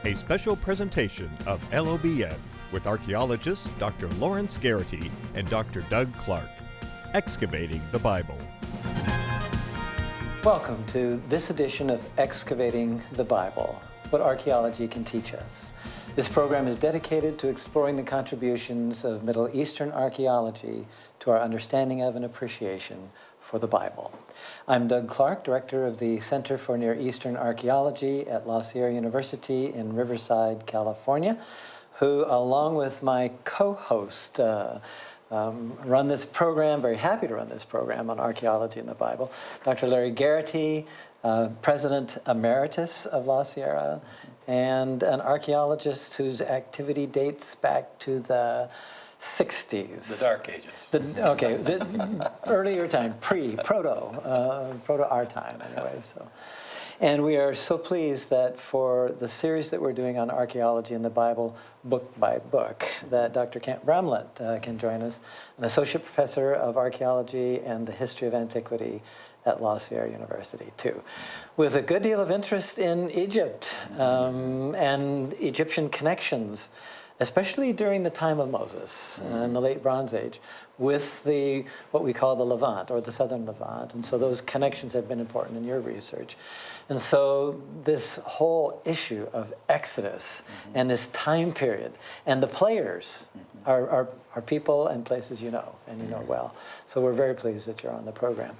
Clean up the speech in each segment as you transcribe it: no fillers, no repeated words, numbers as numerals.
a special presentation of LLBN with archaeologists Dr. Lawrence Garrity and Dr. Doug Clark. Excavating the Bible. Welcome to this edition of Excavating the Bible, what archaeology can teach us. This program is dedicated to exploring the contributions of Middle Eastern archaeology to our understanding of and appreciation for the Bible. I'm Doug Clark, director of the Center for Near Eastern Archaeology at La Sierra University in Riverside, California, who, along with my co-host, run this program, very happy to run this program on archaeology in the Bible. Dr. Larry Garrity, President Emeritus of La Sierra, and an archaeologist whose activity dates back to the 60s. The Dark Ages. The earlier time, proto our time anyway. And we are so pleased that for the series that we're doing on archaeology in the Bible, book by book, that Dr. Kent Bramlett can join us, an associate professor of archaeology and the history of antiquity at La Sierra University, too, with a good deal of interest in Egypt and Egyptian connections, especially during the time of Moses in the late Bronze Age, with what we call the Levant, or the Southern Levant. And so those connections have been important in your research. And so this whole issue of Exodus and this time period, and the players are people and places you know, and you know well. So we're very pleased that you're on the program.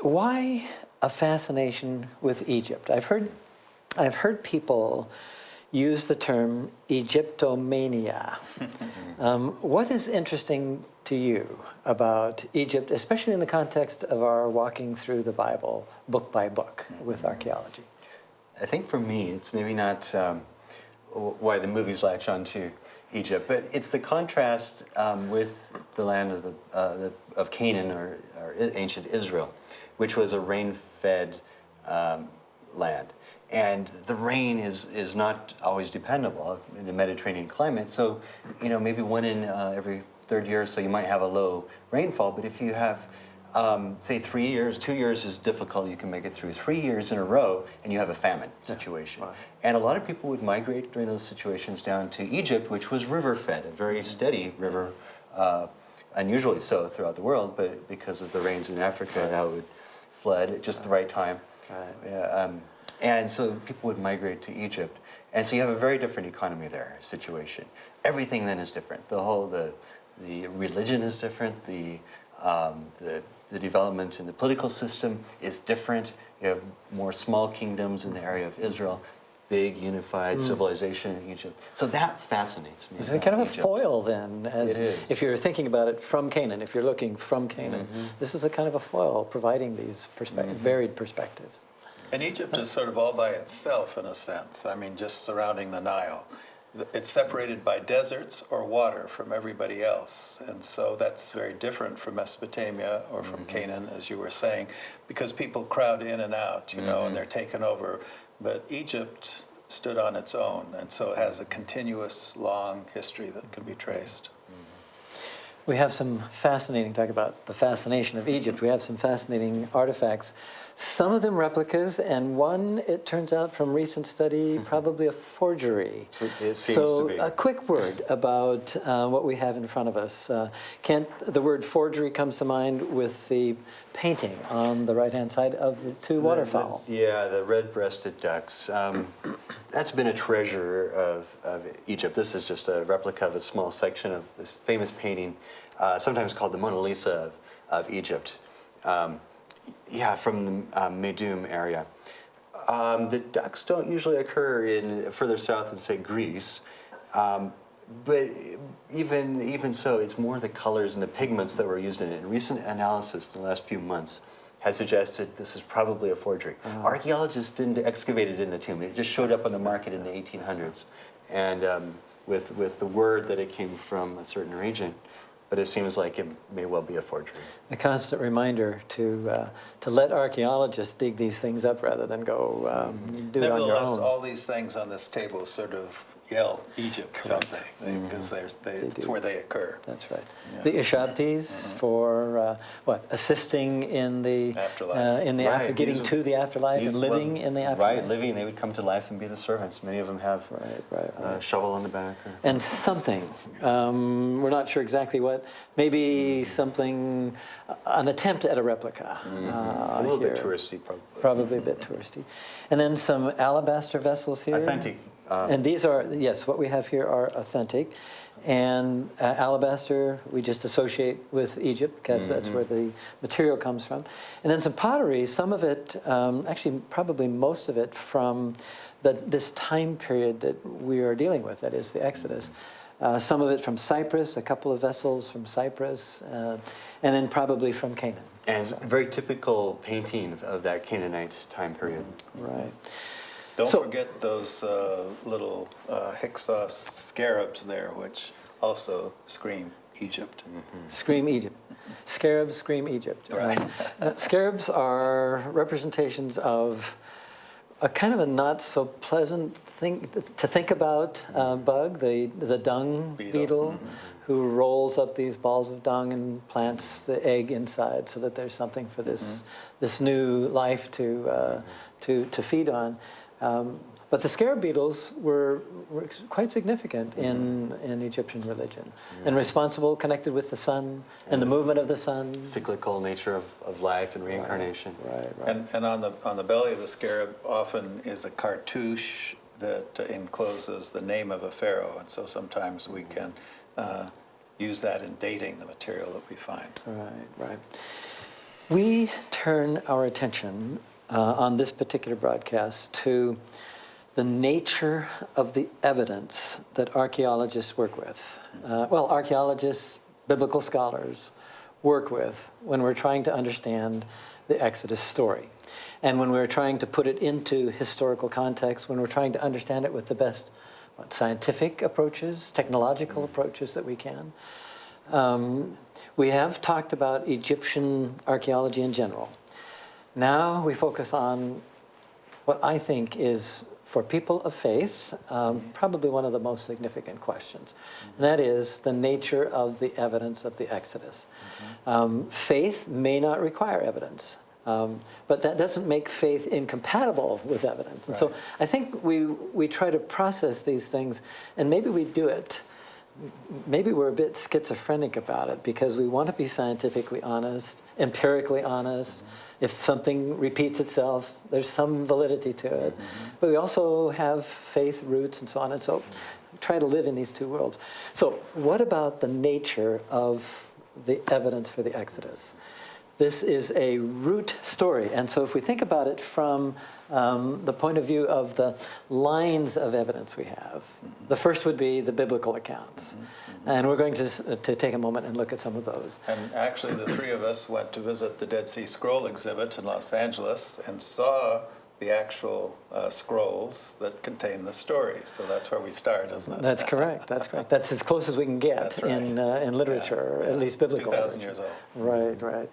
Why a fascination with Egypt? I've heard people use the term Egyptomania. What is interesting to you about Egypt, especially in the context of our walking through the Bible book by book with archaeology? I think for me, it's maybe not why the movies latch onto Egypt, but it's the contrast with the land of Canaan or ancient Israel, which was a rain-fed land. And the rain is not always dependable in the Mediterranean climate. So, maybe one in every third year or so you might have a low rainfall. But if you have, say, 3 years, 2 years is difficult, you can make it through 3 years in a row, and you have a famine situation. Yeah. Wow. And a lot of people would migrate during those situations down to Egypt, which was river-fed, a very steady river, unusually so throughout the world, but because of the rains in Africa, how it would flood at just the right time. Right. And so people would migrate to Egypt. And so you have a very different economy there, situation. Everything then is different. The religion is different. The development in the political system is different. You have more small kingdoms in the area of Israel, big unified civilization in Egypt. So that fascinates me. It's kind of Egypt. A foil then, as if you're thinking about it from Canaan, if you're looking from Canaan. This is a kind of a foil providing these varied perspectives. And Egypt is sort of all by itself in a sense. I mean, just surrounding the Nile. It's separated by deserts or water from everybody else. And so that's very different from Mesopotamia or from Canaan, as you were saying, because people crowd in and out, and they're taken over. But Egypt stood on its own, and so it has a continuous, long history that can be traced. We have some fascinating, talk about the fascination of Egypt, we have some fascinating artifacts. Some of them replicas, and one, it turns out from recent study, probably a forgery. It seems to be. A quick word about what we have in front of us. Kent, the word forgery comes to mind with the painting on the right-hand side of the two waterfowl. The red-breasted ducks. That's been a treasure of Egypt. This is just a replica of a small section of this famous painting, sometimes called the Mona Lisa of Egypt. From the Meidum area. The ducks don't usually occur in further south than, say, Greece. But even so, it's more the colors and the pigments that were used in it. And recent analysis in the last few months has suggested this is probably a forgery. Archaeologists didn't excavate it in the tomb. It just showed up on the market in the 1800s. And with the word that it came from a certain region. but it seems like it may well be a forgery. A constant reminder to let archaeologists dig these things up rather than go do it on your Nevertheless, own. all these things on this table sort of yell Egypt, don't they? Because it's where they occur. That's right. Yeah. The Ishabtis for assisting in the Afterlife. Right, getting these- to the afterlife and living in the afterlife. Right, living. They would come to life and be the servants. Many of them have Right. a shovel on the back. Or, And something, we're not sure exactly what, maybe something, an attempt at a replica. a little bit here. touristy, probably. Probably a bit touristy. And then some alabaster vessels here. Authentic. And these are, yes, what we have here are authentic. And alabaster we just associate with Egypt because that's where the material comes from. And then some pottery, some of it, actually probably most of it from this time period that we are dealing with, that is the Exodus. Some of it from Cyprus, a couple of vessels from Cyprus, and then probably from Canaan. And very typical painting of that Canaanite time period. Right. Don't So- forget those little Hyksos scarabs there, which also scream Egypt. Scream Egypt. Scarabs scream Egypt. Right. Scarabs are representations of a kind of a not so pleasant thing to think about bug, the dung beetle, who rolls up these balls of dung and plants the egg inside so that there's something for this new life to feed on. But the scarab beetles were quite significant in Egyptian religion and responsible, connected with the sun and the movement of the sun. Cyclical nature of life and reincarnation. Right. And on the belly of the scarab often is a cartouche that encloses the name of a pharaoh, and so sometimes we can use that in dating the material that we find. Right. We turn our attention on this particular broadcast to the nature of the evidence that archaeologists work with. Archaeologists, biblical scholars work with when we're trying to understand the Exodus story. And when we're trying to put it into historical context, when we're trying to understand it with the best scientific approaches, technological approaches that we can. We have talked about Egyptian archaeology in general. Now we focus on what I think is, for people of faith, probably one of the most significant questions. And that is the nature of the evidence of the Exodus. Faith may not require evidence, but that doesn't make faith incompatible with evidence. And so I think we try to process these things, and maybe we do it. Maybe we're a bit schizophrenic about it because we want to be scientifically honest, empirically honest. If something repeats itself, there's some validity to it. But we also have faith roots and so on. And so we try to live in these two worlds. So what about the nature of the evidence for the Exodus? This is a root story. And so if we think about it from the point of view of the lines of evidence we have, the first would be the biblical accounts. And we're going to take a moment and look at some of those. And actually, the three of us went to visit the Dead Sea Scroll exhibit in Los Angeles and saw the actual scrolls that contain the story. So that's where we start, isn't it? That's correct. That's as close as we can get That's right. in literature, at least biblical 2,000 literature. years old. Right.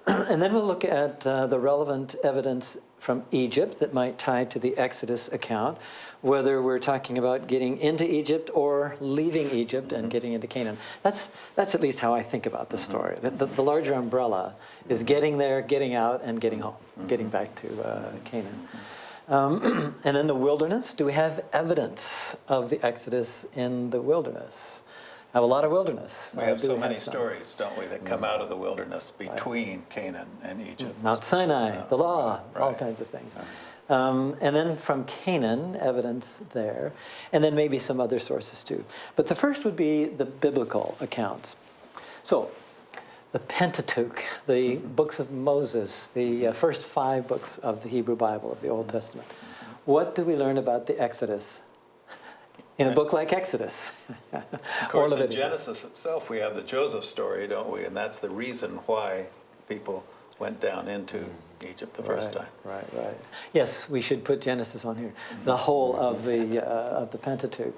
And then we'll look at the relevant evidence from Egypt that might tie to the Exodus account, whether we're talking about getting into Egypt or leaving Egypt and getting into Canaan. That's at least how I think about the story. The larger umbrella is getting there, getting out, and getting home, getting back to Canaan. And then the wilderness. Do we have evidence of the Exodus in the wilderness? I have a lot of wilderness. We have Do so we many some? stories, don't we, that come out of the wilderness between Canaan and Egypt. Mount Sinai, the law, all Right. kinds of things. And then from Canaan, evidence there, and then maybe some other sources too. But the first would be the biblical accounts. So the Pentateuch, the books of Moses, the first 5 books of the Hebrew Bible, of the Old Testament. What do we learn about the Exodus in a book like Exodus? Of course, in Genesis itself, we have the Joseph story, don't we? And that's the reason why people went down into Egypt the first time. Right. Yes, we should put Genesis on here. The whole of the Pentateuch.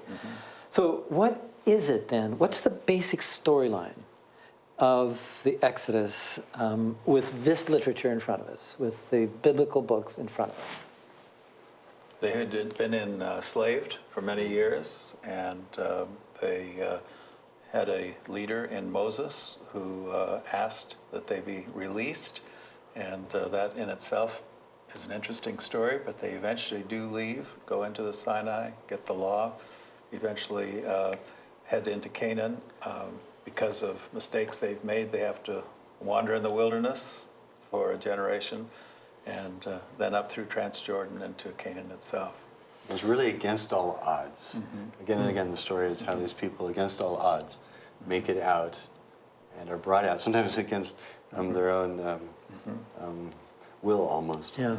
So what is it then? What's the basic storyline? of the Exodus with this literature in front of us, with the biblical books in front of us? They had been enslaved for many years, and they had a leader in Moses who asked that they be released, and that in itself is an interesting story, but they eventually do leave, go into the Sinai, get the law, eventually head into Canaan. Because of mistakes they've made, they have to wander in the wilderness for a generation, and then up through Transjordan into Canaan itself. It was really against all odds. Again and again, the story is how these people, against all odds, make it out and are brought out, sometimes against their own will almost. Yeah.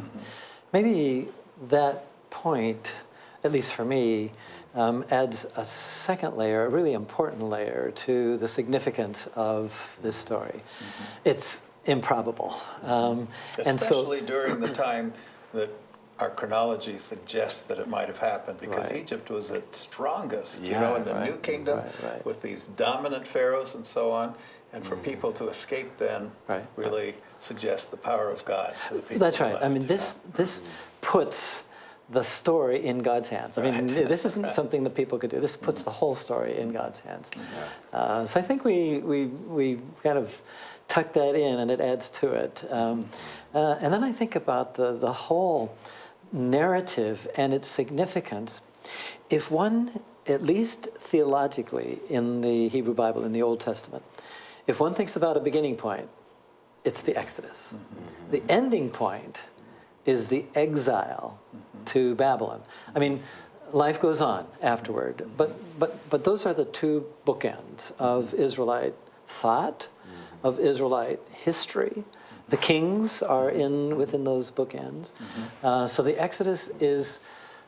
Maybe that point, at least for me, adds a second layer, a really important layer to the significance of this story. It's improbable. Especially during the time that our chronology suggests that it might have happened, because Egypt was at strongest, in the New Kingdom, with these dominant pharaohs and so on. And for people to escape then really suggests the power of God to the people. That's right. I mean, this puts the story in God's hands. I mean, this isn't something that people could do. This puts the whole story in God's hands. So I think we kind of tuck that in, and it adds to it. And then I think about the whole narrative and its significance. If one, at least theologically in the Hebrew Bible, in the Old Testament, if one thinks about a beginning point, it's the Exodus. The ending point is the exile to Babylon. I mean, life goes on afterward, but those are the two bookends of Israelite thought, of Israelite history. The kings are within those bookends. So the Exodus is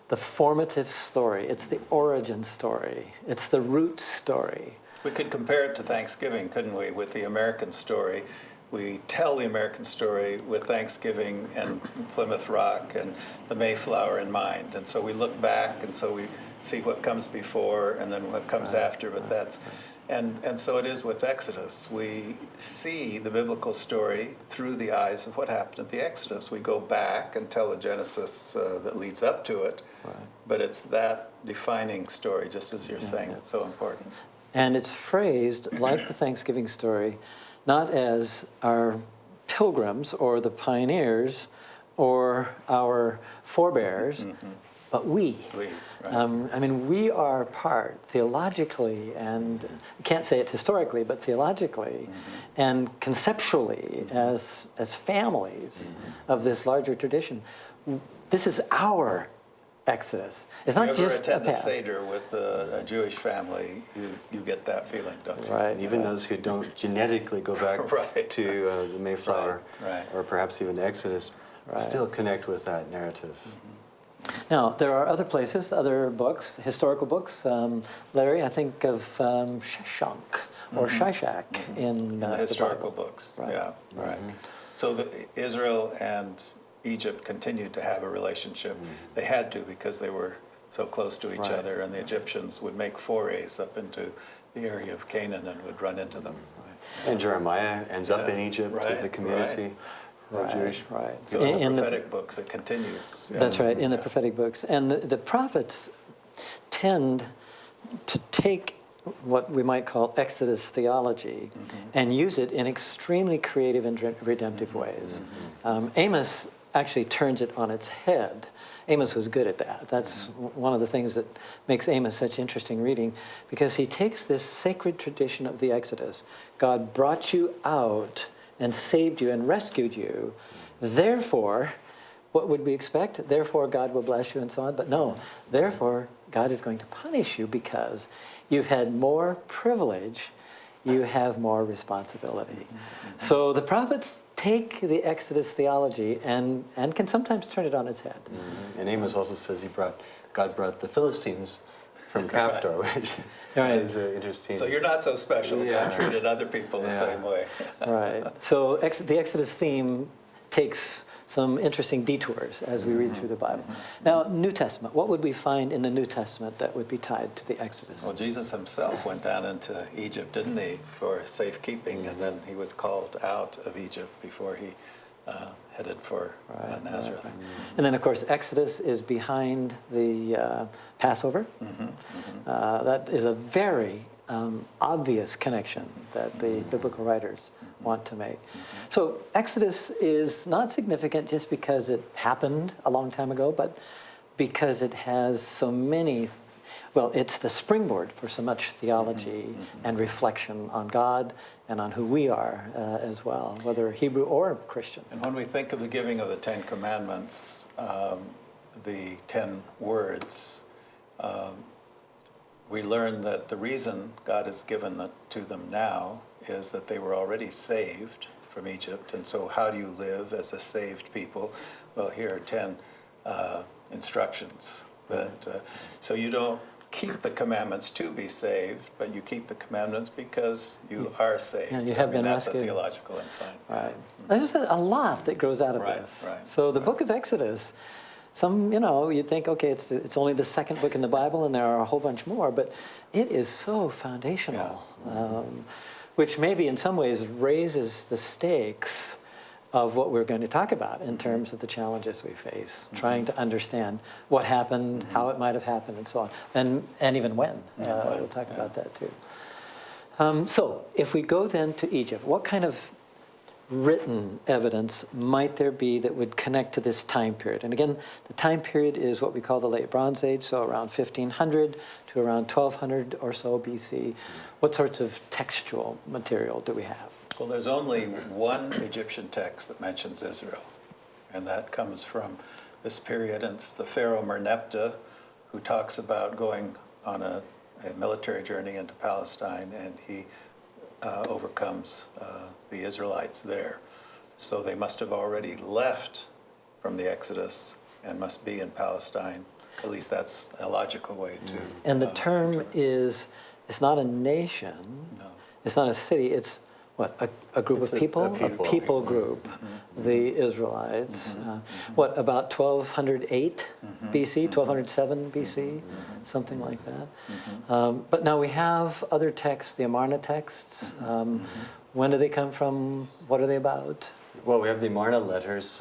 the formative story. It's the origin story. It's the root story. We could compare it to Thanksgiving, couldn't we, with the American story? We tell the American story with Thanksgiving and Plymouth Rock and the Mayflower in mind. And so we look back, and so we see what comes before and then what comes after. But that's, and so it is with Exodus. We see the biblical story through the eyes of what happened at the Exodus. We go back and tell the Genesis that leads up to it. But it's that defining story, just as you're saying, that's so important. And it's phrased like the Thanksgiving story, not as our pilgrims or the pioneers or our forebears, but we. I mean, we are part theologically, and I can't say it historically, but theologically and conceptually as families of this larger tradition. This is our Exodus. It's not just a past. If you ever attend a Seder with a Jewish family, you get that feeling, don't you? Right. Even those who don't genetically go back to the Mayflower or perhaps even the Exodus still connect with that narrative. Now, there are other places, other books, historical books. Larry, I think of Sheshonk or Shishak in the historical Bible. Books. So Israel and Egypt continued to have a relationship. They had to, because they were so close to each other, and the Egyptians would make forays up into the area of Canaan and would run into them. And Jeremiah ends up in Egypt with the community. Jewish. So in the prophetic books, it continues. That's right, in the prophetic books. And the prophets tend to take what we might call Exodus theology and use it in extremely creative and redemptive ways. Amos actually turns it on its head. Amos was good at that. That's one of the things that makes Amos such interesting reading, because he takes this sacred tradition of the Exodus. God brought you out and saved you and rescued you. Therefore, what would we expect? Therefore, God will bless you and so on. But no, therefore, God is going to punish you because you've had more privilege, you have more responsibility. So the prophets take the Exodus theology and can sometimes turn it on its head. And Amos also says God brought the Philistines from Caphtor, which is interesting. So you're not so special. God treated other people the same way. So the Exodus theme takes some interesting detours as we read through the Bible. Now, New Testament, what would we find in the New Testament that would be tied to the Exodus? Well, Jesus himself went down into Egypt, didn't he, for safekeeping, and then he was called out of Egypt before he headed for Nazareth. Right. And then, of course, Exodus is behind the Passover. That is a very obvious connection that the biblical writers want to make. So Exodus is not significant just because it happened a long time ago, but because it has so many, well, it's the springboard for so much theology and reflection on God and on who we are as well, whether Hebrew or Christian. And when we think of the giving of the Ten Commandments, the 10 words, we learn that the reason God has given to them now is that they were already saved from Egypt. And so how do you live as a saved people? Well, here are 10 instructions. So you don't keep the commandments to be saved, but you keep the commandments because you are saved. Yeah, you have been that's rescued. a theological insight. Right. There's a lot that grows out of this. Right, so the book of Exodus, you'd think, okay, it's only the second book in the Bible and there are a whole bunch more, but it is so foundational, which maybe in some ways raises the stakes of what we're going to talk about in terms of the challenges we face, trying to understand what happened, how it might have happened, and so on, and even when. We'll talk about that too. So if we go then to Egypt, what kind of written evidence might there be that would connect to this time period? And again, the time period is what we call the Late Bronze Age, so around 1500 to around 1200 or so BC. What sorts of textual material do we have? Well, there's only one Egyptian text that mentions Israel, and that comes from this period, and it's the Pharaoh Merneptah, who talks about going on a military journey into Palestine, and he overcomes the Israelites there. So they must have already left from the Exodus and must be in Palestine. At least that's a logical way to... And the term is, it's not a nation, it's not a city, it's what, a group of people? A people group, the Israelites. What, about 1208 BC, 1207 BC, something like that. But now we have other texts, the Amarna texts. When do they come from? What are they about? Well, we have the Amarna letters,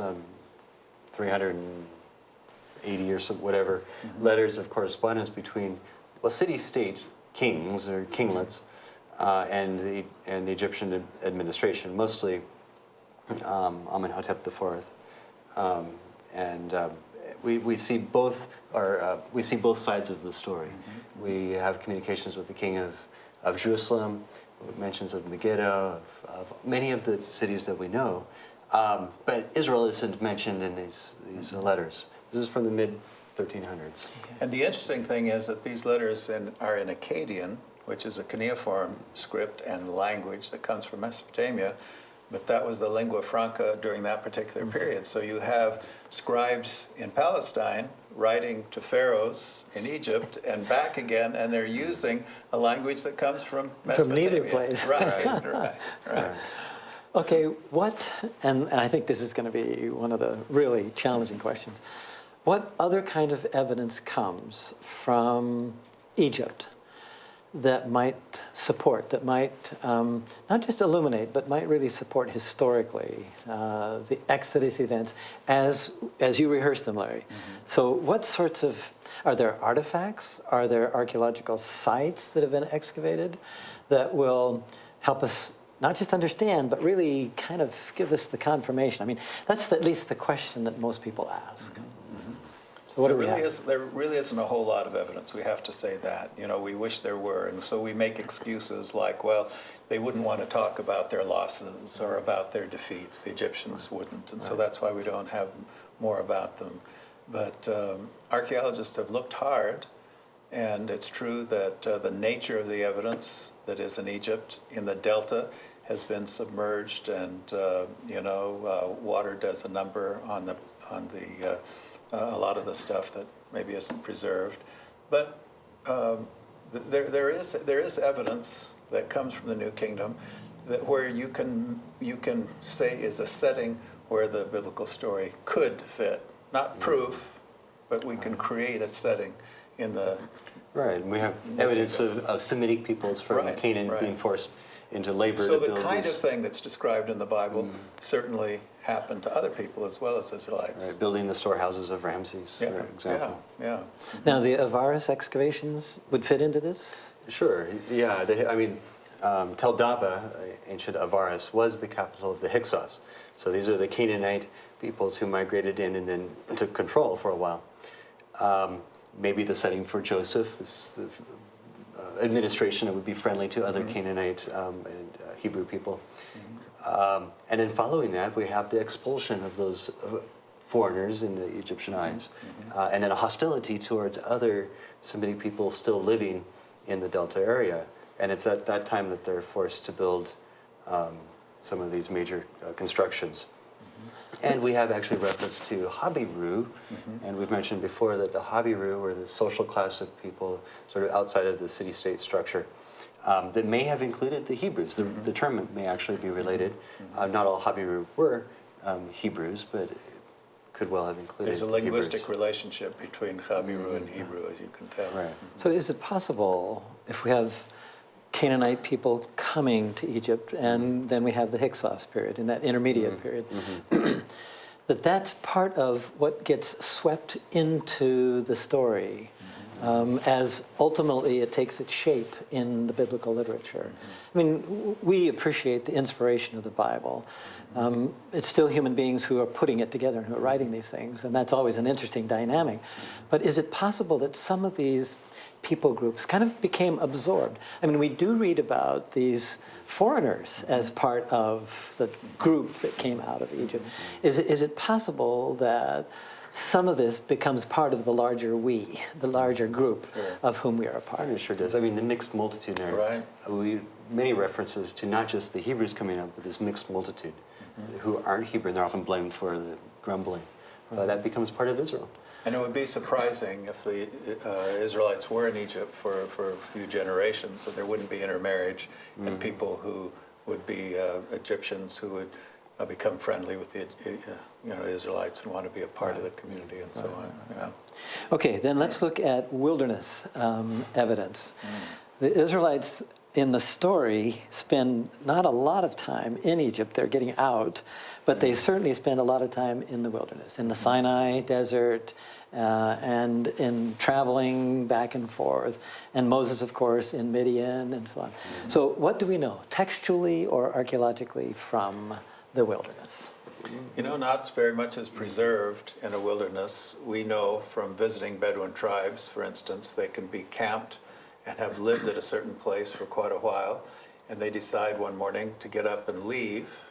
380 or so, whatever, letters of correspondence between, well, city-state kings or kinglets and the Egyptian administration, mostly Amenhotep IV, we see both sides of the story. We have communications with the king of Jerusalem, mentions of Megiddo, of many of the cities that we know, but Israel isn't mentioned in these letters. This is from the mid-1300s. And the interesting thing is that these letters are in Akkadian, which is a cuneiform script and language that comes from Mesopotamia, but that was the lingua franca during that particular period. So you have scribes in Palestine writing to pharaohs in Egypt and back again, and they're using a language that comes from Mesopotamia. From neither place. Right. Okay, and I think this is going to be one of the really challenging questions, what other kind of evidence comes from Egypt that might support, that might not just illuminate, but might really support historically the Exodus events as you rehearsed them, Larry? So what sorts of, are there artifacts? Are there archaeological sites that have been excavated that will help us not just understand, but really kind of give us the confirmation? I mean, that's at least the question that most people ask. So what do we have? There really isn't a whole lot of evidence, we have to say that. We wish there were, and so we make excuses like, well, they wouldn't want to talk about their losses or about their defeats. The Egyptians wouldn't, and so that's why we don't have more about them. But archaeologists have looked hard, and it's true that the nature of the evidence that is in Egypt, in the Delta, has been submerged, and water does a number on a lot of the stuff that maybe isn't preserved. But there is evidence that comes from the New Kingdom that where you can say is a setting where the biblical story could fit. Not proof, but we can create a setting in the... Right, and we have evidence of Semitic peoples from Canaan being forced into labor So to the build kind these, of thing that's described in the Bible certainly happened to other people as well as Israelites. right, building the storehouses of Ramses, for example. Yeah. Now, the Avaris excavations would fit into this? Sure, yeah. Tel Daba, ancient Avaris, was the capital of the Hyksos. So these are the Canaanite peoples who migrated in and then took control for a while. Maybe the setting for Joseph, this administration that would be friendly to other Canaanite and Hebrew people. And then following that, we have the expulsion of those foreigners in the Egyptian eyes, and then a hostility towards other Semitic people still living in the Delta area. And it's at that time that they're forced to build some of these major constructions. And we have actually reference to Habiru, and we've mentioned before that the Habiru were the social class of people sort of outside of the city-state structure that may have included the Hebrews. The term may actually be related. Not all Habiru were Hebrews, but it could well have included There's a linguistic Hebrews. relationship between Habiru and Hebrew, as you can tell. Right. So is it possible, if we have Canaanite people coming to Egypt, and then we have the Hyksos period, in that intermediate period, that's part of what gets swept into the story as ultimately it takes its shape in the biblical literature. I mean, we appreciate the inspiration of the Bible. It's still human beings who are putting it together and who are writing these things, and that's always an interesting dynamic. But is it possible that some of these people groups kind of became absorbed? I mean, we do read about these foreigners as part of the group that came out of Egypt. Is it possible that some of this becomes part of the larger we, the larger group of whom we are a part? It sure does. I mean, the mixed multitude narrative. Right. Many references to not just the Hebrews coming up, but this mixed multitude who aren't Hebrew, and they're often blamed for the grumbling. That becomes part of Israel. And it would be surprising if the Israelites were in Egypt for a few generations, and there wouldn't be intermarriage, and people who would be Egyptians who would become friendly with the Israelites and want to be a part of the community and so on. Yeah. Okay, then let's look at wilderness evidence. The Israelites in the story spend not a lot of time in Egypt. They're getting out, but they certainly spend a lot of time in the wilderness, in the Sinai desert, and in traveling back and forth. And Moses, of course, in Midian and so on. So what do we know, textually or archaeologically, from the wilderness? You know, not very much is preserved in a wilderness. We know from visiting Bedouin tribes, for instance, they can be camped and have lived at a certain place for quite a while, and they decide one morning to get up and leave,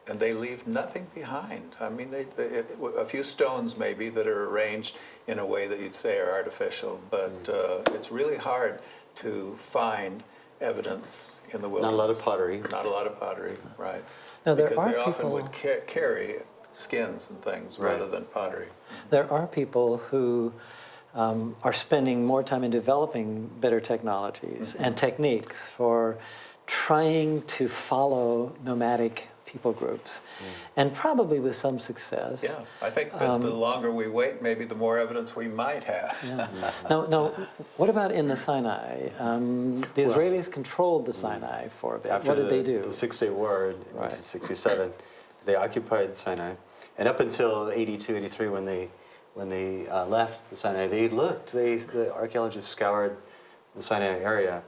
and they leave nothing behind. I mean, a few stones maybe that are arranged in a way that you'd say are artificial, but it's really hard to find evidence in the wilderness. Not a lot of pottery. Not a lot of pottery, right. Now, there because are they often people, would carry skins and things rather than pottery. There are people who are spending more time in developing better technologies and techniques for trying to follow nomadic people groups, and probably with some success. Yeah, I think that the longer we wait, maybe the more evidence we might have. Now, what about in the Sinai? The Israelis controlled the Sinai for a bit. After What did they do? the Six-Day War in 1967, they occupied Sinai. And up until 82, 83, when they left the Sinai, the archaeologists scoured the Sinai area,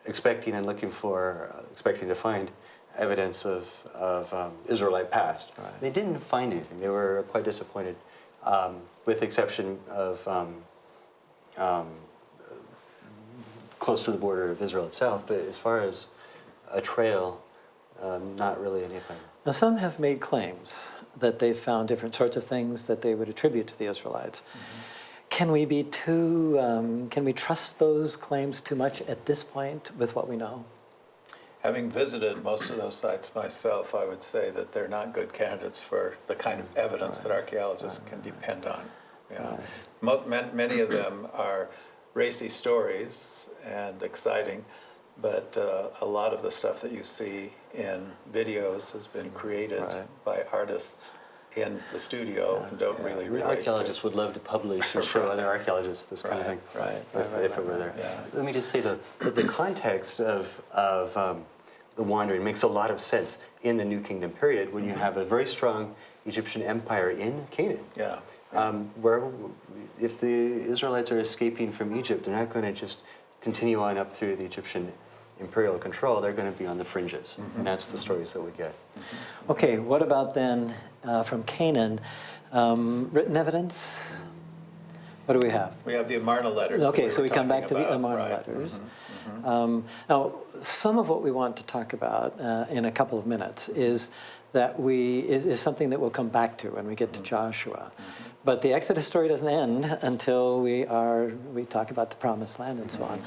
expecting to find evidence of Israelite past. Right. They didn't find anything. They were quite disappointed, with the exception of close to the border of Israel itself. But as far as a trail, not really anything. Now, some have made claims that they've found different sorts of things that they would attribute to the Israelites. Can we trust those claims too much at this point with what we know? Having visited most of those sites myself, I would say that they're not good candidates for the kind of evidence that archaeologists can depend on. Yeah. Many of them are racy stories and exciting, but a lot of the stuff that you see in videos has been created by artists in the studio and don't really relate to. Archaeologists would love to publish and show other archaeologists this kind of thing, if it were there. Yeah. Let me just say that the context of the wandering makes a lot of sense in the New Kingdom period when you have a very strong Egyptian empire in Canaan. Yeah. Where if the Israelites are escaping from Egypt, they're not going to just continue on up through the Egyptian imperial control. They're going to be on the fringes, and that's the stories that we get. Okay, what about then from Canaan? Written evidence? What do we have? We have the Amarna letters. Okay, so we come back to the about, Amarna right. letters. Now, some of what we want to talk about in a couple of minutes is something that we'll come back to when we get to Joshua. But the Exodus story doesn't end until we talk about the Promised Land and so on.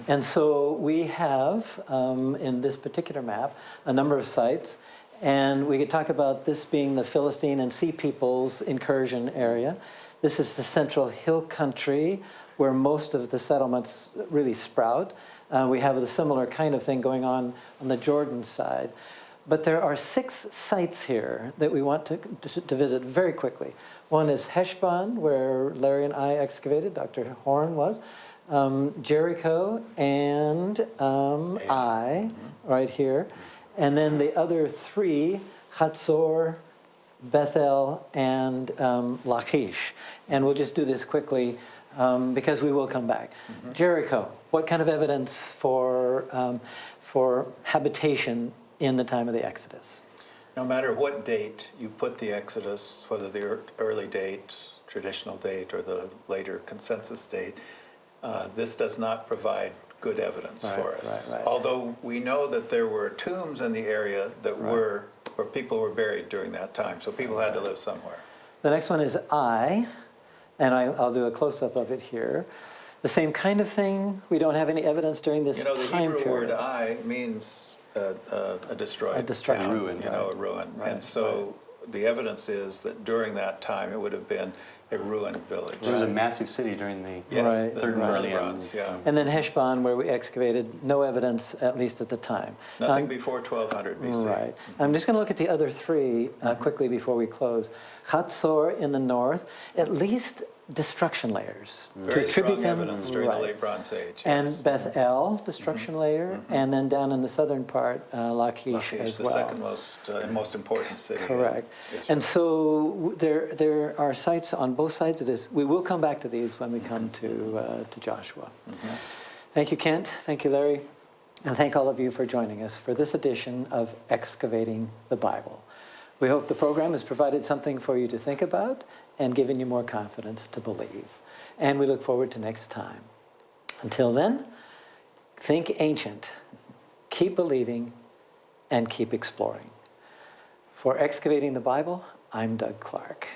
And so we have, in this particular map, a number of sites. And we could talk about this being the Philistine and Sea Peoples incursion area. This is the central hill country where most of the settlements really sprout. We have a similar kind of thing going on the Jordan side. But there are 6 sites here that we want to visit very quickly. One is Heshbon, where Larry and I excavated, Dr. Horn was. Jericho and Ai, right here. And then the other 3, Hatzor, Bethel, and Lachish. And we'll just do this quickly because we will come back. Jericho, what kind of evidence for habitation in the time of the Exodus? No matter what date you put the Exodus, whether the early date, traditional date, or the later consensus date, this does not provide good evidence for us. Right. Although we know that there were tombs in the area that where people were buried during that time, so people had to live somewhere. The next one is Ai, and I'll do a close-up of it here. The same kind of thing. We don't have any evidence during this time period. The Hebrew word Ai means a destroyed destruction. town, A ruin, a ruin. And so the evidence is that during that time it would have been a ruined village. It was a massive city during the the Third early Millennium. Bronze, And then Heshbon, where we excavated, no evidence, at least at the time. Nothing before 1200 BC. Right. I'm just going to look at the other 3 quickly before we close. Hatzor in the north, at least destruction layers. Very strong evidence during the late Bronze Age. And Yes. Beth El, destruction layer, and then down in the southern part, Lachish as the well. second most important city. in Correct. Israel. And so there are sites on both sides of this. We will come back to these when we come to Joshua. Thank you, Kent. Thank you, Larry. And thank all of you for joining us for this edition of Excavating the Bible. We hope the program has provided something for you to think about and given you more confidence to believe. And we look forward to next time. Until then, think ancient, keep believing, and keep exploring. For Excavating the Bible, I'm Doug Clark.